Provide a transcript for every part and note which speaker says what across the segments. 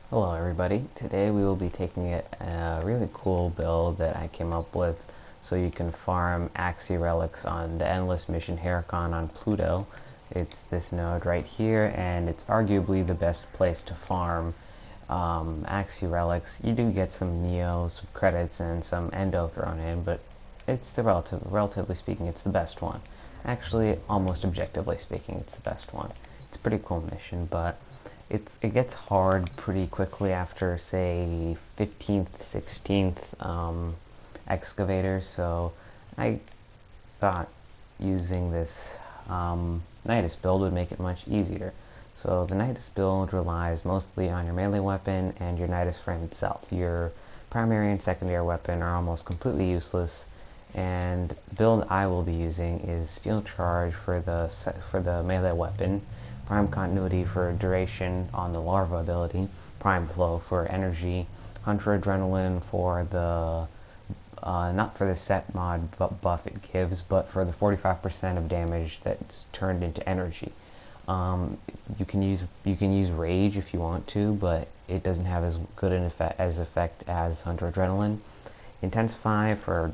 Speaker 1: Hello everybody. Today we will be taking a really cool build that I came up with so you can farm Axii relics on the Endless Mission Heracon on Pluto. It's this node right here, and it's arguably the best place to farm Axii relics. You do get some Neo, some credits, and some Endo thrown in, but it's the relatively speaking, it's the best one. Actually, almost objectively speaking, it's the best one. It's a pretty cool mission, but it gets hard pretty quickly after, say, 15th, 16th excavator, so I thought using this Nidus build would make it much easier. So the Nidus build relies mostly on your melee weapon and your Nidus frame itself. Your primary and secondary weapon are almost completely useless, and the build I will be using is Steel Charge for the melee weapon, Prime Continuity for duration on the Larva ability, Prime Flow for energy, Hunter Adrenaline for the not for the set mod buff it gives, but for the 45% of damage that's turned into energy. You can use Rage if you want to, but it doesn't have as good an effect as Hunter Adrenaline. Intensify for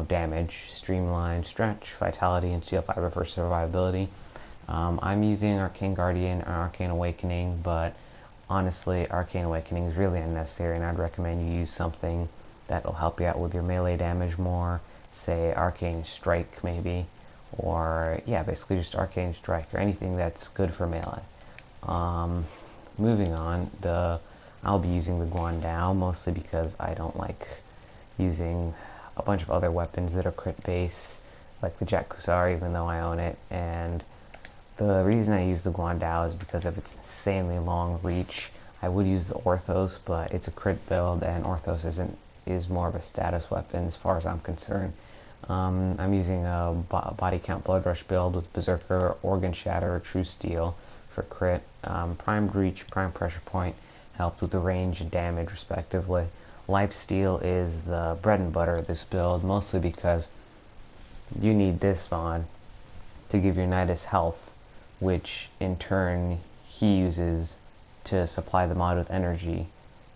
Speaker 1: damage, Streamline, Stretch, Vitality, and Steel Fiber for survivability. I'm using Arcane Guardian and Arcane Awakening, but honestly, Arcane Awakening is really unnecessary, and I'd recommend you use something that will help you out with your melee damage more, say Arcane Strike maybe, or yeah, basically just Arcane Strike or anything that's good for melee. Moving on, I'll be using the Guandao mostly because I don't like using a bunch of other weapons that are crit base, like the Jet Kusar, even though I own it, and the reason I use the Guandao is because of its insanely long reach. I would use the Orthos, but it's a crit build, and Orthos is more of a status weapon as far as I'm concerned. I'm using a body count blood rush build with Berserker, Organ Shatter, True Steel for crit. Primed Reach, Prime Pressure Point helps with the range and damage respectively. Life Steal is the bread and butter of this build, mostly because you need this mod to give your Nidus health, which in turn he uses to supply the mod with energy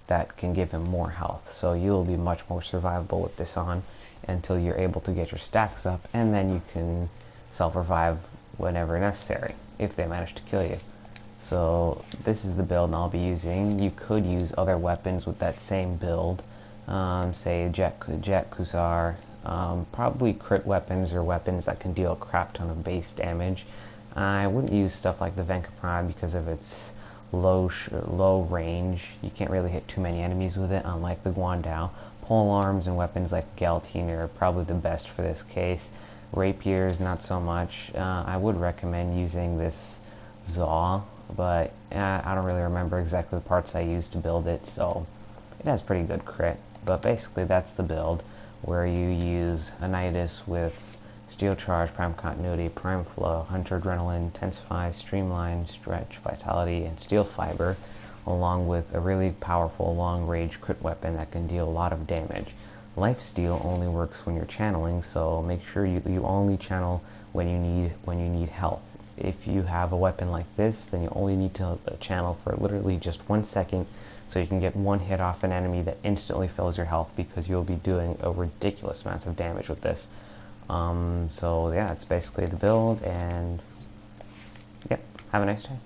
Speaker 1: that can give him more health. So you'll be much more survivable with this on until you're able to get your stacks up, and then you can self-revive whenever necessary if they manage to kill you. So this is the build I'll be using. You could use other weapons with that same build, say Jet Kusar, probably crit weapons or weapons that can deal a crap ton of base damage. I wouldn't use stuff like the Venkaprod because of its low range. You can't really hit too many enemies with it, unlike the Guandao. Pole arms and weapons like Guillotine are probably the best for this case. Rapiers, not so much. I would recommend using this Zaw, but I don't really remember exactly the parts I used to build it, so it has pretty good crit. But basically that's the build, where you use a Nidus with Steel Charge, Prime Continuity, Prime Flow, Hunter Adrenaline, Intensify, Streamline, Stretch, Vitality, and Steel Fiber, along with a really powerful long-range crit weapon that can deal a lot of damage. Life Steal only works when you're channeling, so make sure you only channel when you need health. If you have a weapon like this, then you only need to channel for literally just 1 second, so you can get one hit off an enemy that instantly fills your health, because you'll be doing a ridiculous amount of damage with this. So yeah, it's basically the build, and yep, have a nice day.